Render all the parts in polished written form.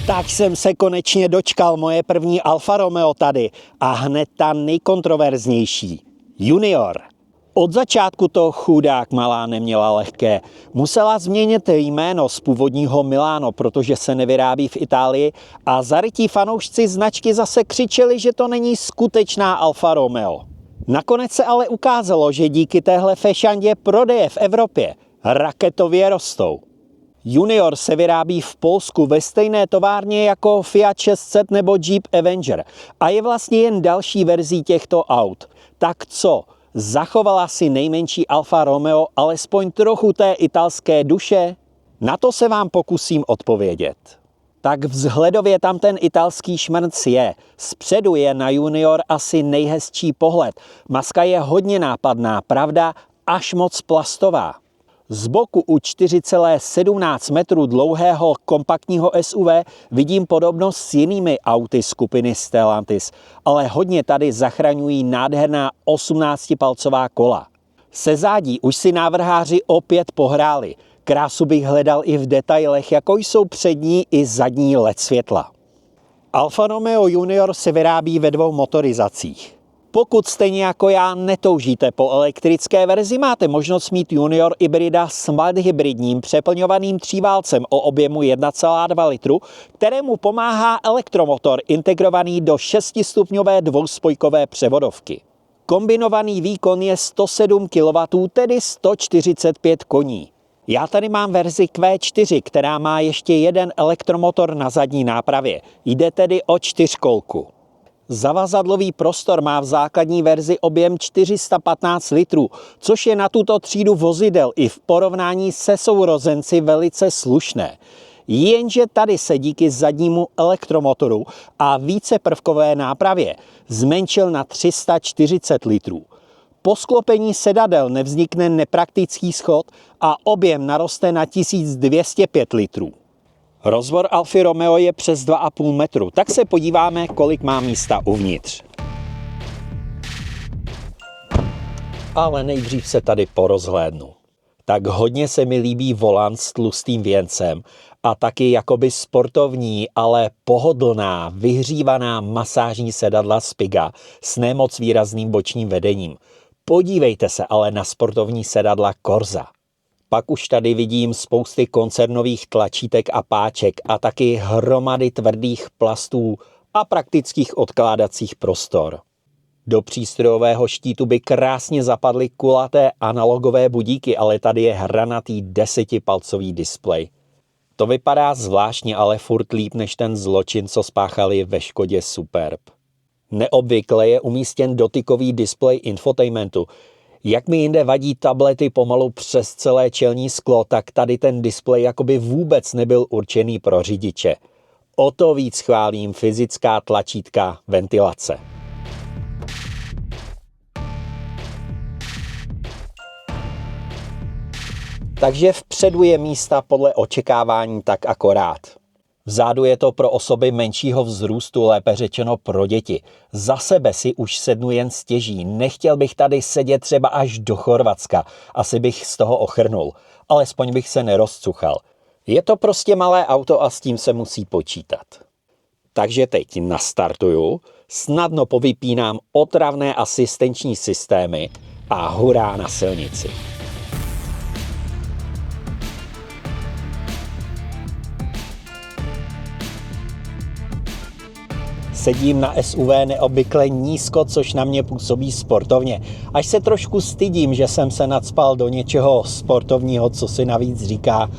Tak jsem se konečně dočkal, moje první Alfa Romeo tady a hned ta nejkontroverznější. Junior. Od začátku to chudák malá neměla lehké. Musela změnit jméno z původního Milano, protože se nevyrábí v Itálii a zarytí fanoušci značky zase křičeli, že to není skutečná Alfa Romeo. Nakonec se ale ukázalo, že díky téhle fešandě prodeje v Evropě raketově rostou. Junior se vyrábí v Polsku ve stejné továrně jako Fiat 600 nebo Jeep Avenger a je vlastně jen další verzí těchto aut. Tak co? Zachovala si nejmenší Alfa Romeo alespoň trochu té italské duše? Na to se vám pokusím odpovědět. Tak vzhledově tam ten italský šmrnc je. Zpředu je na Junior asi nejhezčí pohled. Maska je hodně nápadná, pravda, až moc plastová. Z boku u 4,17 metrů dlouhého kompaktního SUV vidím podobnost s jinými auty skupiny Stellantis, ale hodně tady zachraňují nádherná 18-palcová kola. Se zádí už si návrháři opět pohráli. Krásu bych hledal i v detailech, jako jsou přední i zadní LED světla. Alfa Romeo Junior se vyrábí ve dvou motorizacích. Pokud stejně jako já netoužíte po elektrické verzi, máte možnost mít Junior hybrida s hybridním přeplňovaným tříválcem o objemu 1,2 litru, kterému pomáhá elektromotor integrovaný do 6stupňové dvouspojkové převodovky. Kombinovaný výkon je 107 kW, tedy 145 koní. Já tady mám verzi Q4, která má ještě jeden elektromotor na zadní nápravě. Jde tedy o čtyřkolku. Zavazadlový prostor má v základní verzi objem 415 litrů, což je na tuto třídu vozidel i v porovnání se sourozenci velice slušné. Jenže tady se díky zadnímu elektromotoru a víceprvkové nápravě zmenšil na 340 litrů. Po sklopení sedadel nevznikne nepraktický schod a objem naroste na 1205 litrů. Rozvor Alfy Romeo je přes 2,5 metru, tak se podíváme, kolik má místa uvnitř. Ale nejdřív se tady porozhlédnu. Tak hodně se mi líbí volant s tlustým věncem a taky jakoby sportovní, ale pohodlná, vyhřívaná masážní sedadla Spiga s nemoc výrazným bočním vedením. Podívejte se ale na sportovní sedadla Corsa. Pak už tady vidím spousty koncernových tlačítek a páček a taky hromady tvrdých plastů a praktických odkládacích prostor. Do přístrojového štítu by krásně zapadly kulaté analogové budíky, ale tady je hranatý 10palcový displej. To vypadá zvláštně, ale furt líp než ten zločin, co spáchali ve Škodě Superb. Neobvykle je umístěn dotykový displej infotainmentu. Jak mi jinde vadí tablety pomalu přes celé čelní sklo, tak tady ten displej jakoby vůbec nebyl určený pro řidiče. O to víc chválím fyzická tlačítka ventilace. Takže vpředu je místa podle očekávání tak akorát. Vzadu je to pro osoby menšího vzrůstu, lépe řečeno pro děti. Za sebe si už sednu jen stěží. Nechtěl bych tady sedět třeba až do Chorvatska. Asi bych z toho ochrnul. Alespoň bych se nerozcuchal. Je to prostě malé auto a s tím se musí počítat. Takže teď nastartuju, snadno povypínám otravné asistenční systémy a hurá na silnici. Sedím na SUV neobvykle nízko, což na mě působí sportovně. Až se trošku stydím, že jsem se nacpal do něčeho sportovního, co si navíc říká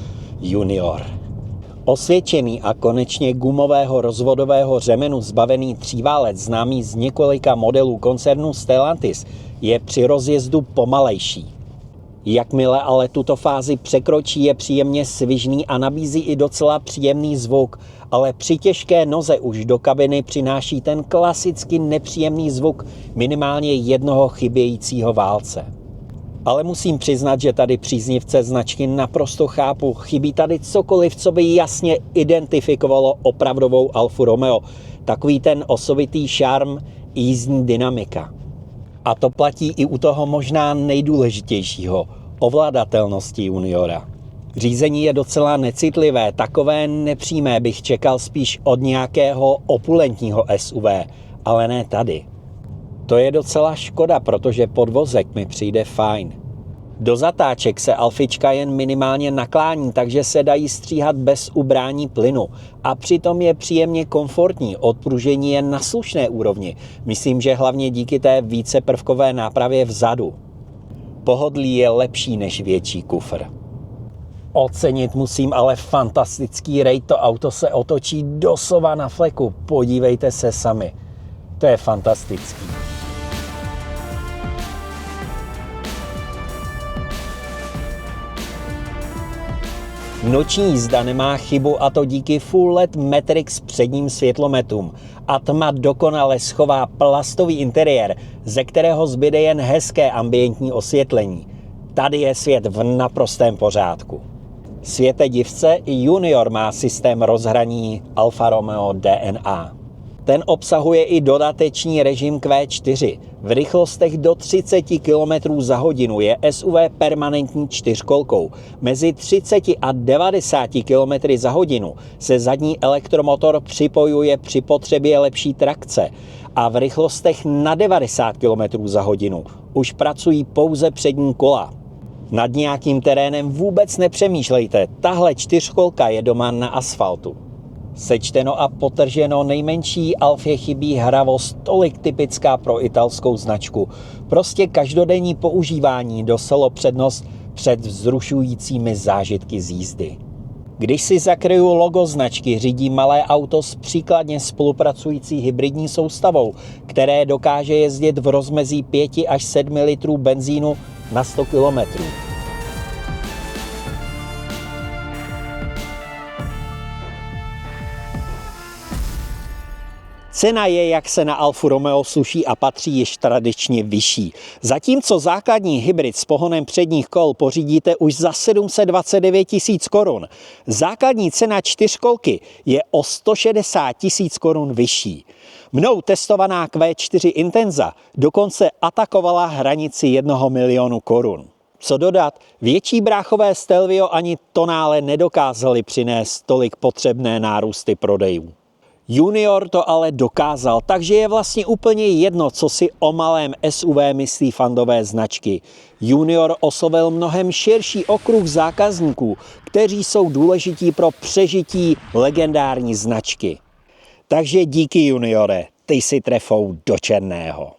Junior. Osvědčený a konečně gumového rozvodového řemenu zbavený tříválec známý z několika modelů koncernu Stellantis je při rozjezdu pomalejší. Jakmile ale tuto fázi překročí, je příjemně svižný a nabízí i docela příjemný zvuk, ale při těžké noze už do kabiny přináší ten klasicky nepříjemný zvuk minimálně jednoho chybějícího válce. Ale musím přiznat, že tady příznivce značky naprosto chápu. Chybí tady cokoliv, co by jasně identifikovalo opravdovou Alfu Romeo. Takový ten osobitý šarm, jízdní dynamika. A to platí i u toho možná nejdůležitějšího, ovladatelnosti Juniora. Řízení je docela necitlivé, takové nepřímé bych čekal spíš od nějakého opulentního SUV, ale ne tady. To je docela škoda, protože podvozek mi přijde fajn. Do zatáček se Alfička jen minimálně naklání, takže se dají stříhat bez ubrání plynu. A přitom je příjemně komfortní, odpružení je na slušné úrovni. Myslím, že hlavně díky té víceprvkové nápravě vzadu. Pohodlí je lepší než větší kufr. Ocenit musím ale fantastický rejt, to auto se otočí doslova na fleku, podívejte se sami. To je fantastický. Noční jízda nemá chybu, a to díky Full LED Matrix předním světlometům. A tma dokonale schová plastový interiér, ze kterého zbyde jen hezké ambientní osvětlení. Tady je svět v naprostém pořádku. Světe divce, i Junior má systém rozhraní Alfa Romeo DNA. Ten obsahuje i dodatečný režim Q4. V rychlostech do 30 km za hodinu je SUV permanentní čtyřkolkou. Mezi 30 a 90 km za hodinu se zadní elektromotor připojuje při potřebě lepší trakce a v rychlostech na 90 km za hodinu už pracují pouze přední kola. Nad nějakým terénem vůbec nepřemýšlejte, tahle čtyřkolka je doma na asfaltu. Sečteno a potrženo, nejmenší Alfě chybí hravost, tolik typická pro italskou značku. Prostě každodenní používání dostalo přednost před vzrušujícími zážitky z jízdy. Když si zakryju logo značky, řídí malé auto s příkladně spolupracující hybridní soustavou, které dokáže jezdit v rozmezí 5 až 7 litrů benzínu na 100 km. Cena je, jak se na Alfu Romeo sluší a patří, již tradičně vyšší. Zatímco základní hybrid s pohonem předních kol pořídíte už za 729 000 korun, základní cena čtyřkolky je o 160 000 korun vyšší. Mnou testovaná Q4 Intenza dokonce atakovala hranici 1 milionu korun. Co dodat, větší bráchové Stelvio ani Tonale nedokázali přinést tolik potřebné nárůsty prodejů. Junior to ale dokázal, takže je vlastně úplně jedno, co si o malém SUV myslí fandové značky. Junior oslovil mnohem širší okruh zákazníků, kteří jsou důležití pro přežití legendární značky. Takže díky, Juniore, ty si trefou do černého.